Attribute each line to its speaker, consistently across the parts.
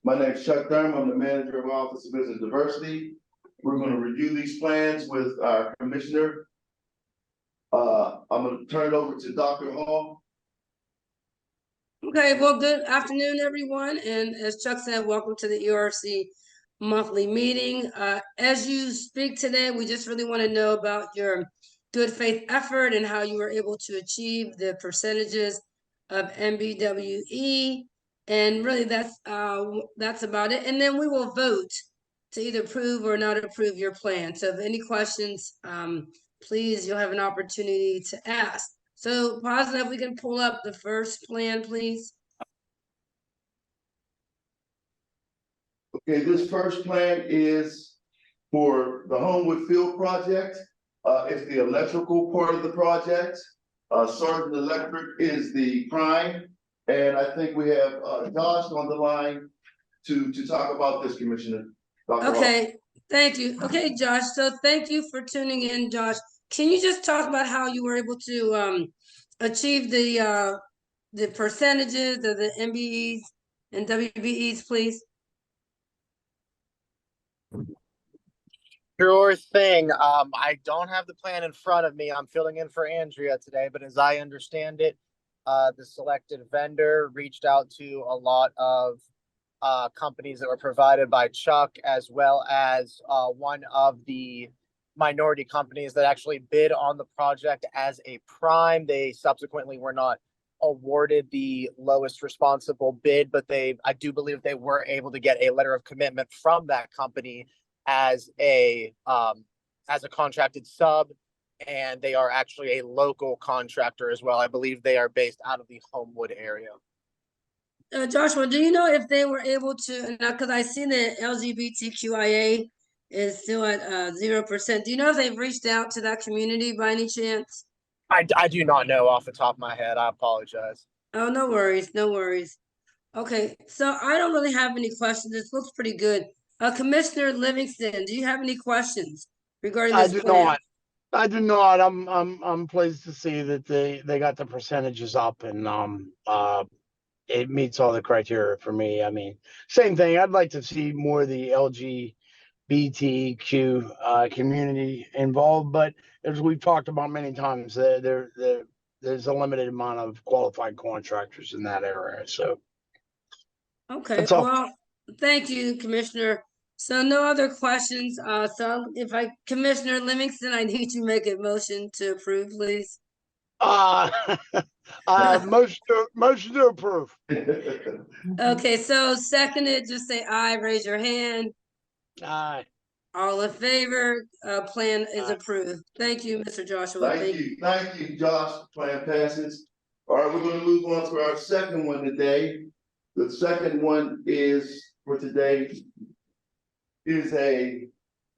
Speaker 1: My name is Chuck Thurman. I'm the manager of Office of Business Diversity. We're going to review these plans with our commissioner. I'm going to turn it over to Dr. Hall.
Speaker 2: Okay, well, good afternoon, everyone. And as Chuck said, welcome to the ERC monthly meeting. As you speak today, we just really want to know about your good faith effort and how you were able to achieve the percentages of MBWE. And really, that's about it. And then we will vote to either approve or not approve your plan. So if any questions, please, you'll have an opportunity to ask. So positive, we can pull up the first plan, please.
Speaker 1: Okay, this first plan is for the Homewood Field project. It's the electrical part of the project. Sergeant Electric is the prime. And I think we have Josh on the line to talk about this, Commissioner. Dr.
Speaker 2: Okay,
Speaker 1: Hall.
Speaker 2: thank you. Okay, Josh, so thank you for tuning in, Josh. Can you just talk about how you were able to achieve the percentages of the MBEs and WBEs, please?
Speaker 3: Sure thing. I don't have the plan in front of me. I'm filling in for Andrea today, but as I understand it, the selected vendor reached out to a lot of companies that were provided by Chuck, as well as one of the minority companies that actually bid on the project as a prime. They subsequently were not awarded the lowest responsible bid, but I do believe they were able to get a letter of commitment from that company as a contracted sub, and they are actually a local contractor as well. I believe they are based out of the Homewood area.
Speaker 2: Joshua, do you know if they were able to, because I see the LGBTQIA is still at 0%. Do you know if they've reached out to that community by any chance?
Speaker 3: I do not know off the top of my head. I apologize.
Speaker 2: Oh, no worries, no worries. Okay, so I don't really have any questions. This looks pretty good. Commissioner Livingston, do you have any questions regarding this plan?
Speaker 4: I do not. I'm pleased to see that they got the percentages up, and it meets all the criteria for me. I mean, same thing. I'd like to see more of the LGBTQ community involved, but as we've talked about many times, there's a limited amount of qualified contractors in that area. So,
Speaker 2: okay, well, thank you, Commissioner. So no other questions. So Commissioner Livingston, I need you to make a motion to approve, please.
Speaker 4: Motion to approve.
Speaker 2: Okay, so seconded, just say aye, raise your hand.
Speaker 4: Aye.
Speaker 2: All in favor, plan is approved. Thank you, Mr. Joshua.
Speaker 1: Thank you, Josh. Plan passes. All right, we're going to move on to our second one today. The second one is for today is a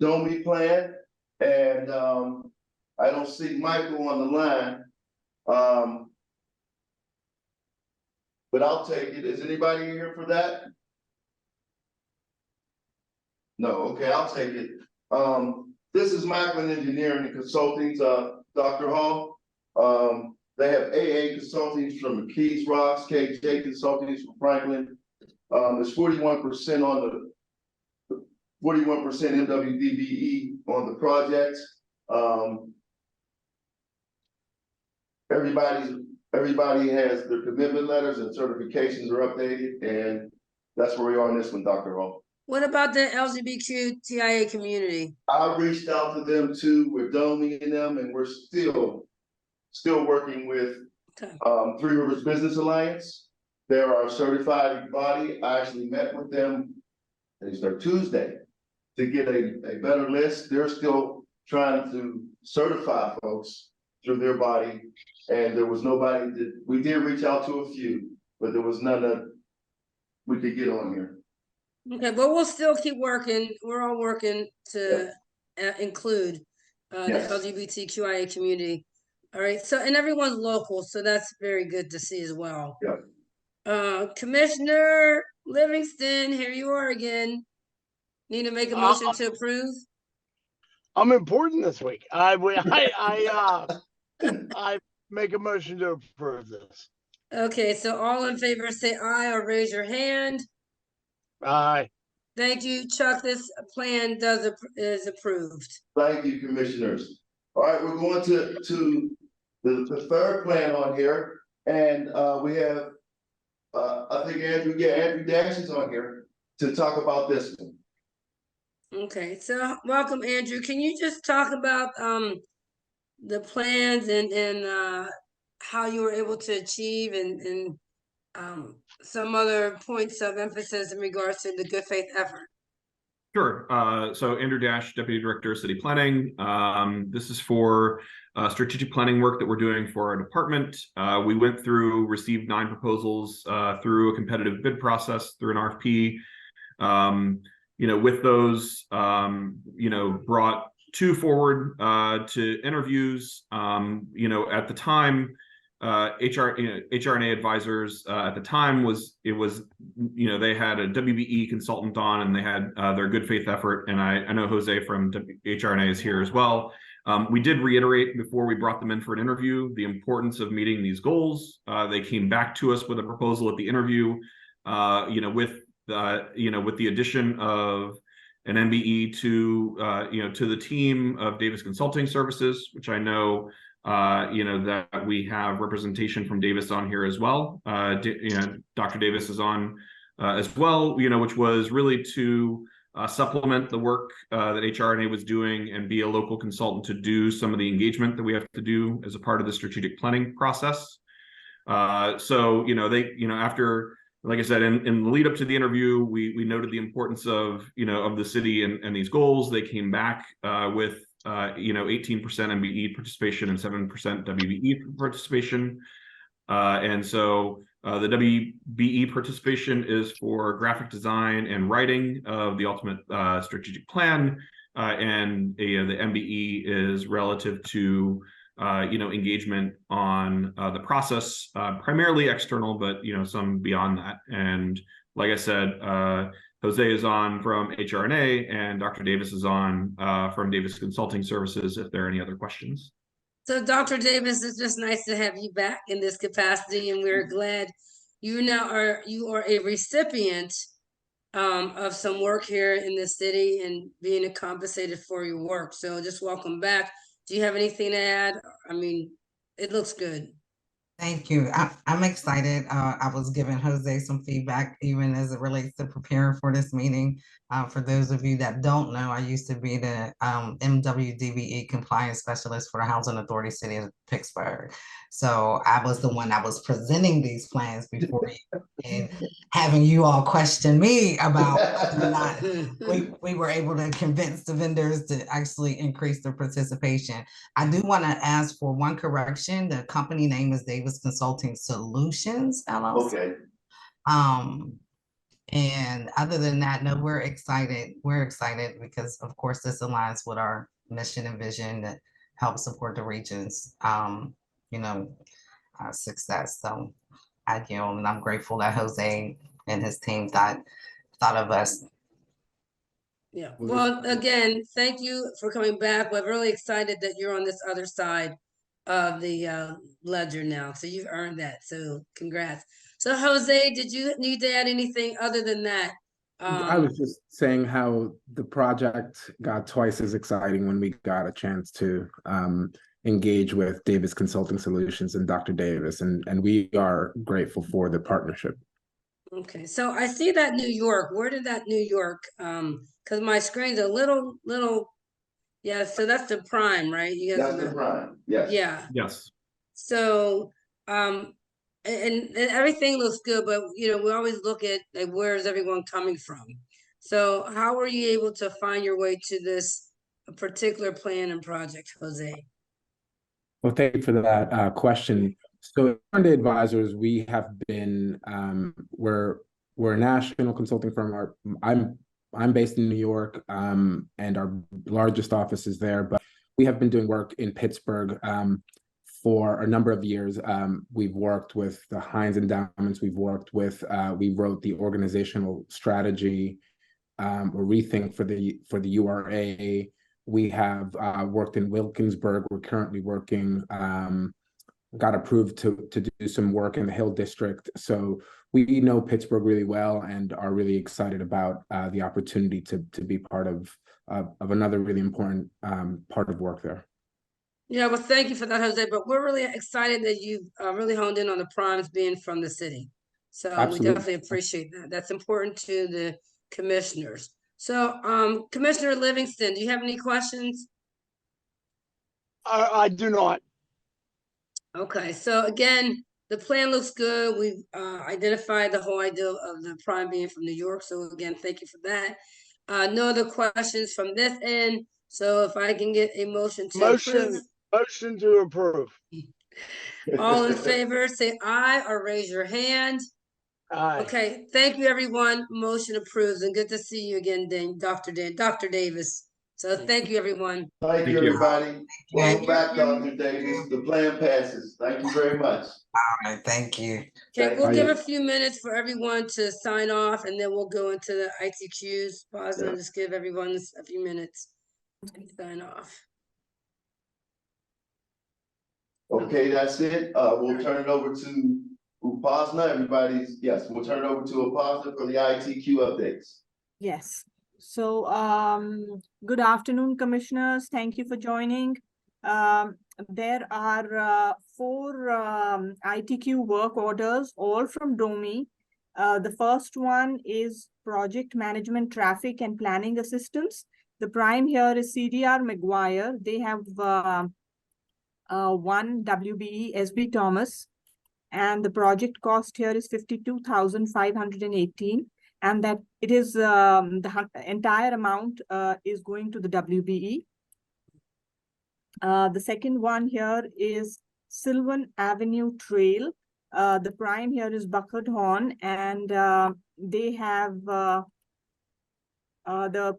Speaker 1: DOMI plan, and I don't see Michael on the line, but I'll take it. Is anybody here for that? No, okay, I'll take it. This is Macklin Engineering and Consulting, Dr. Hall. They have AA Consulting from McKees Rocks, KJ Consulting from Franklin. There's 41% on the 41% MWDBE on the project. Everybody has their commitment letters and certifications are updated, and that's where we are on this one, Dr. Hall.
Speaker 2: What about the LGBTQIA community?
Speaker 1: I reached out to them too. We're doming them, and we're still working with Three Rivers Business Alliance. They're our certified body. I actually met with them, it's their Tuesday, to get a better list. They're still trying to certify folks through their body, and there was nobody that we did reach out to a few, but there was none that we could get on here.
Speaker 2: Okay, but we'll still keep working. We're all working to include the LGBTQIA community. All right, so and everyone's local, so that's very good to see as well.
Speaker 1: Yeah.
Speaker 2: Commissioner Livingston, here you are again. Need to make a motion to approve?
Speaker 4: I'm important this week. I make a motion to approve this.
Speaker 2: Okay, so all in favor say aye or raise your hand.
Speaker 4: Aye.
Speaker 2: Thank you, Chuck. This plan is approved.
Speaker 1: Thank you, commissioners. All right, we're going to the third plan on here, and we have I think Andrew Dash is on here to talk about this one.
Speaker 2: Okay, so welcome, Andrew. Can you just talk about the plans and how you were able to achieve and some other points of emphasis in regards to the good faith effort?
Speaker 5: Sure. So Andrew Dash, Deputy Director of City Planning. This is for strategic planning work that we're doing for our department. We went through, received 9 proposals through a competitive bid process, through an RFP. With those, brought 2 forward to interviews. At the time, HRNA advisors at the time they had a WBE consultant on, and they had their good faith effort. And I know Jose from HRNA is here as well. We did reiterate before we brought them in for an interview the importance of meeting these goals. They came back to us with a proposal at the interview, with the addition of an MBE to the team of Davis Consulting Services, which I know that we have representation from Davis on here as well. Dr. Davis is on as well, which was really to supplement the work that HRNA was doing and be a local consultant to do some of the engagement that we have to do as a part of the strategic planning process. After, like I said, in the lead up to the interview, we noted the importance of the city and these goals. They came back with 18% MBE participation and 7% WBE participation. And so the WBE participation is for graphic design and writing of the ultimate strategic plan. And the MBE is relative to engagement on the process, primarily external, but some beyond that. And like I said, Jose is on from HRNA, and Dr. Davis is on from Davis Consulting Services if there are any other questions.
Speaker 2: So Dr. Davis, it's just nice to have you back in this capacity, and we're glad you are a recipient of some work here in the city and being compensated for your work. So just welcome back. Do you have anything to add? I mean, it looks good.
Speaker 6: Thank you. I'm excited. I was giving Jose some feedback, even as it relates to preparing for this meeting. For those of you that don't know, I used to be the MWDBE compliance specialist for the Housing Authority City of Pittsburgh. So I was the one that was presenting these plans before you and having you all question me about whether or not we were able to convince the vendors to actually increase their participation. I do want to ask for one correction. The company name is Davis Consulting Solutions, LLC.
Speaker 1: Okay.
Speaker 6: And other than that, no, we're excited. We're excited because, of course, this aligns with our mission and vision that helps support the region's, success. So and I'm grateful that Jose and his team thought of us.
Speaker 2: Yeah. Well, again, thank you for coming back. We're really excited that you're on this other side of the ledger now. So you've earned that. So congrats. So Jose, did you need to add anything other than that?
Speaker 7: I was just saying how the project got twice as exciting when we got a chance to engage with Davis Consulting Solutions and Dr. Davis, and we are grateful for the partnership.
Speaker 2: Okay, so I see that New York. Where did that New York? Because my screen's a little. Yeah, so that's the prime, right? You guys
Speaker 1: That's the prime. Yes.
Speaker 2: Yeah.
Speaker 5: Yes.
Speaker 2: So, and everything looks good, but we always look at like, where is everyone coming from? So how were you able to find your way to this particular plan and project, Jose?
Speaker 7: Well, thank you for that question. So under advisors, we have been we're a national consulting firm. I'm based in New York, and our largest office is there, but we have been doing work in Pittsburgh for a number of years. We've worked with the Heinz Endowments. We wrote the organizational strategy or rethink for the URA. We have worked in Wilkinsburg. We're currently working, got approved to do some work in the Hill District. So we know Pittsburgh really well and are really excited about the opportunity to be part of another really important part of work there.
Speaker 2: Yeah, well, thank you for that, Jose. But we're really excited that you've really honed in on the primes being from the city. So
Speaker 7: Absolutely.
Speaker 2: we definitely appreciate that. That's important to the commissioners. So, Commissioner Livingston, do you have any questions?
Speaker 4: I do not.
Speaker 2: Okay, so again, the plan looks good. We've identified the whole idea of the prime being from New York. So again, thank you for that. No other questions from this end. So if I can get a motion to approve.
Speaker 4: Motion to approve.
Speaker 2: All in favor, say aye or raise your hand.
Speaker 4: Aye.
Speaker 2: Okay, thank you, everyone. Motion approves, and good to see you again, Dr. Davis. So thank you, everyone.
Speaker 1: Thank you,
Speaker 5: you.
Speaker 1: everybody. Welcome
Speaker 6: Thank
Speaker 1: back, Dr. Davis. The plan passes. Thank you very much.
Speaker 6: All right, thank you.
Speaker 2: Okay, we'll
Speaker 7: Thank
Speaker 2: give
Speaker 7: you.
Speaker 2: a few minutes for everyone to sign off, and then we'll go into the ITQs. Pause and just give everyone a few minutes and sign off.
Speaker 1: Okay, that's it. We'll turn it over to Upasna. We'll turn it over to Upasna for the ITQ updates.
Speaker 8: Yes. So, good afternoon, commissioners. Thank you for joining. There are 4 ITQ work orders, all from DOMI. The first one is Project Management Traffic and Planning Assistance. The prime here is CDR McGuire. They have one WBE SB Thomas, and the project cost here is 52,518. And that it is the entire amount is going to the WBE. The second one here is Sylvan Avenue Trail. The prime here is Bucket Horn, and they have the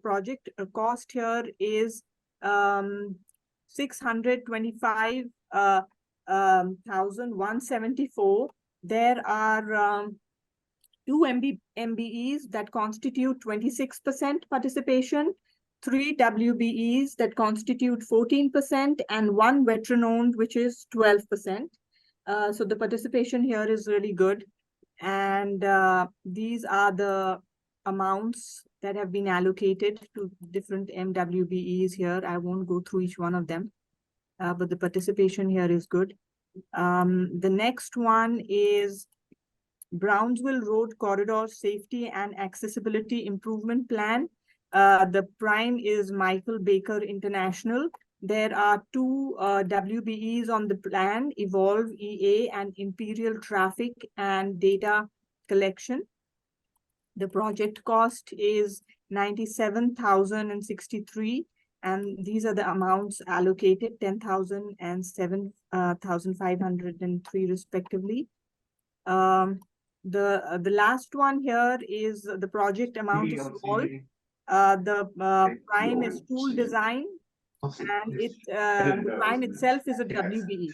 Speaker 8: project cost here is 625,174. There are 2 MBEs that constitute 26% participation, 3 WBEs that constitute 14%, and 1 veteran-owned, which is 12%. So the participation here is really good. And these are the amounts that have been allocated to different MWBEs here. I won't go through each one of them, but the participation here is good. The next one is Brownsville Road Corridor Safety and Accessibility Improvement Plan. The prime is Michael Baker International. There are 2 WBEs on the plan, Evolve EA and Imperial Traffic and Data Collection. The project cost is 97,063, and these are the amounts allocated, 10,000 and 7,503 respectively. The last one here is the project amount is small. The prime is tool design, and the prime itself is a WBE.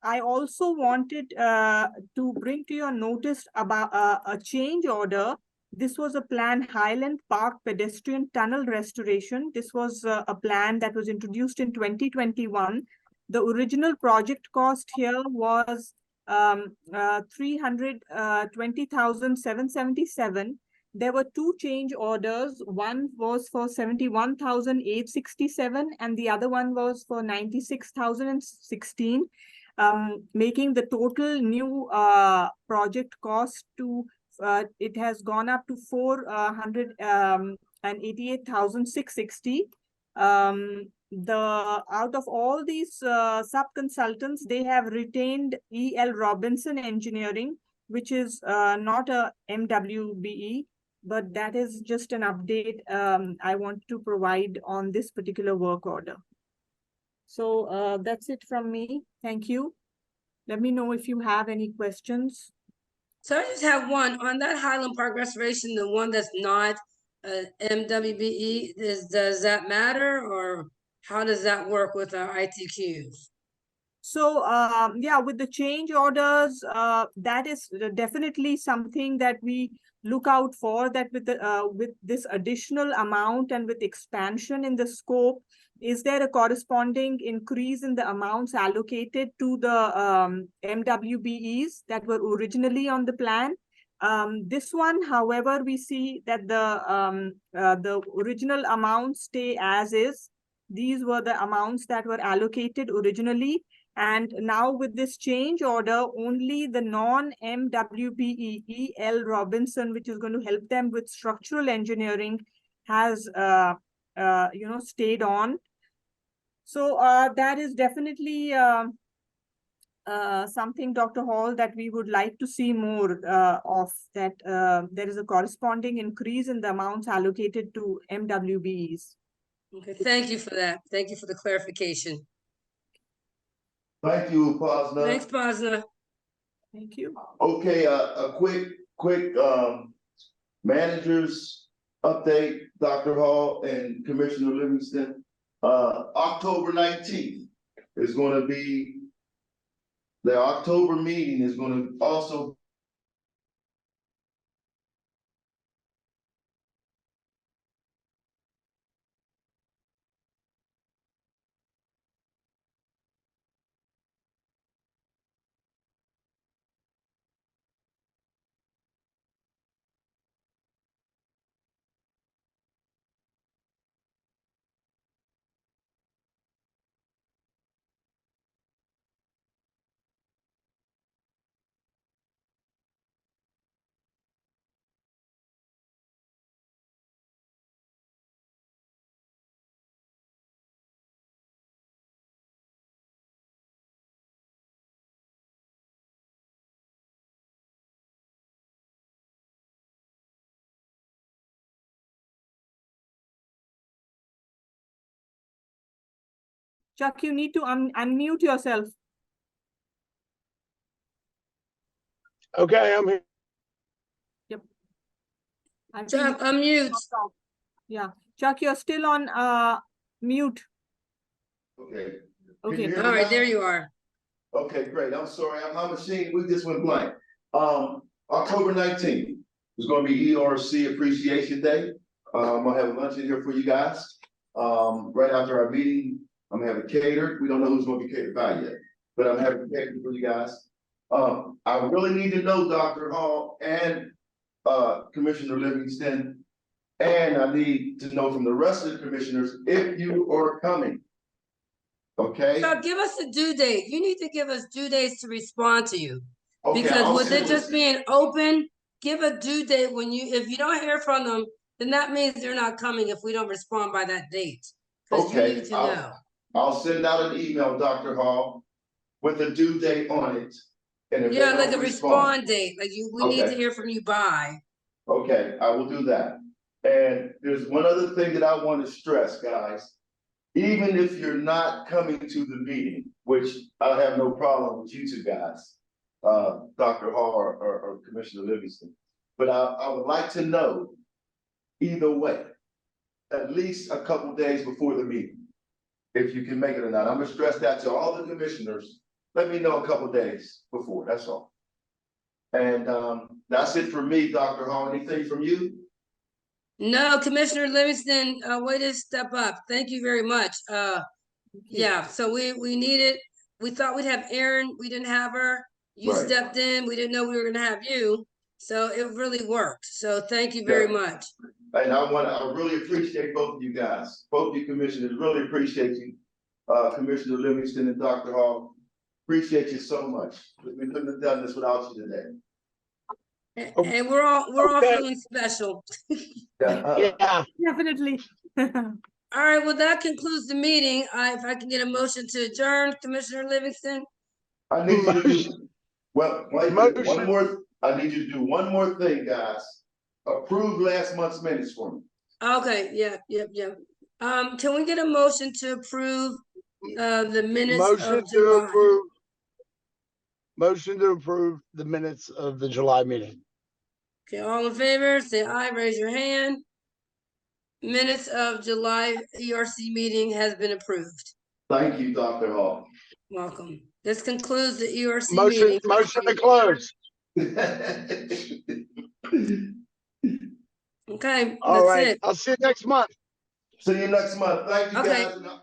Speaker 8: I also wanted to bring to your notice about a change order. This was a plan, Highland Park Pedestrian Tunnel Restoration. This was a plan that was introduced in 2021. The original project cost here was 320,777. There were 2 change orders. One was for 71,867, and the other one was for 96,016. Making the total new project cost to it has gone up to 488,660. Out of all these sub-consultants, they have retained E.L. Robinson Engineering, which is not a MWBE, but that is just an update I want to provide on this particular work order. So that's it from me. Thank you. Let me know if you have any questions.
Speaker 2: So I just have one on that Highland Park restoration, the one that's not MWBE. Does that matter, or how does that work with our ITQs?
Speaker 8: So yeah, with the change orders, that is definitely something that we look out for, that with this additional amount and with expansion in the scope, is there a corresponding increase in the amounts allocated to the MWBEs that were originally on the plan? This one, however, we see that the original amounts stay as is. These were the amounts that were allocated originally. And now with this change order, only the non-MWBE EL Robinson, which is going to help them with structural engineering, has stayed on. So that is definitely something, Dr. Hall, that we would like to see more of, that there is a corresponding increase in the amounts allocated to MWBEs.
Speaker 2: Okay, thank you for that. Thank you for the clarification.
Speaker 1: Thank you, Posner.
Speaker 2: Thanks, Posner.
Speaker 8: Thank you.
Speaker 1: Okay, a quick managers update, Dr. Hall and Commissioner Livingston. October 19th is going to be, the October meeting is going to also
Speaker 8: Chuck, you need to unmute yourself.
Speaker 4: Okay, I'm here.
Speaker 8: Yep.
Speaker 2: Chuck, unmute.
Speaker 8: Yeah, Chuck, you're still on mute.
Speaker 1: okay.
Speaker 8: Okay.
Speaker 1: Can you hear
Speaker 2: All
Speaker 1: me
Speaker 2: right,
Speaker 1: now?
Speaker 2: there you are.
Speaker 1: Okay, great. I'm sorry. My machine, we just went blank. October 19th is going to be ERC Appreciation Day. I'm gonna have a luncheon here for you guys. Right after our meeting, I'm gonna have it catered. We don't know who's gonna be catered by yet, but I'm having it catered for you guys. I really need to know, Dr. Hall and Commissioner Livingston, and I need to know from the rest of the commissioners if you are coming. Okay?
Speaker 2: Chuck, give us a due date. You need to give us due dates to respond to you.
Speaker 1: Okay,
Speaker 2: Because
Speaker 1: I'll
Speaker 2: with
Speaker 1: send
Speaker 2: it just being open, give a due date when if you don't hear from them, then that means they're not coming if we don't respond by that date. Because you
Speaker 1: Okay,
Speaker 2: need to know.
Speaker 1: I'll send out an email, Dr. Hall, with a due date on it. And if they
Speaker 2: Yeah, like
Speaker 1: don't
Speaker 2: a respond date, like we need to
Speaker 1: Okay.
Speaker 2: hear from you by.
Speaker 1: Okay, I will do that. And there's one other thing that I want to stress, guys. Even if you're not coming to the meeting, which I have no problem with you two guys, Dr. Hall or Commissioner Livingston, but I would like to know either way, at least a couple days before the meeting, if you can make it or not. I'm gonna stress that to all the commissioners. Let me know a couple days before, that's all. And that's it for me, Dr. Hall. Anything from you?
Speaker 2: No, Commissioner Livingston, way to step up. Thank you very much. Yeah, so we needed, we thought we'd have Erin, we didn't have her. You
Speaker 1: Right.
Speaker 2: stepped in, we didn't know we were gonna have you. So it really worked. So thank you very much.
Speaker 1: And I really appreciate both of you guys, both of you commissioners, really appreciate you. Commissioner Livingston and Dr. Hall, appreciate you so much. We couldn't have done this without you today.
Speaker 2: And we're all
Speaker 4: Okay.
Speaker 2: feeling special.
Speaker 4: Yeah,
Speaker 8: Definitely.
Speaker 2: All right, well, that concludes the meeting. If I can get a motion to adjourn, Commissioner Livingston.
Speaker 1: I need you to do, well, wait a minute,
Speaker 4: Motion.
Speaker 1: I need you to do one more thing, guys. Approve last month's minutes for me.
Speaker 2: Okay, yeah. Can we get a motion to approve the minutes
Speaker 4: motion
Speaker 2: of
Speaker 4: to
Speaker 2: July?
Speaker 4: approve. Motion to approve the minutes of the July meeting.
Speaker 2: Okay, all in favor, say aye, raise your hand. Minutes of July ERC meeting has been approved.
Speaker 1: Thank you, Dr. Hall.
Speaker 2: Welcome. This concludes the ERC
Speaker 4: Motion,
Speaker 2: meeting.
Speaker 4: motion to close.
Speaker 2: Okay,
Speaker 4: All
Speaker 2: that's
Speaker 4: right,
Speaker 2: it.
Speaker 4: I'll see you next month.
Speaker 1: See you next month. Thank you,
Speaker 2: Okay.
Speaker 1: guys.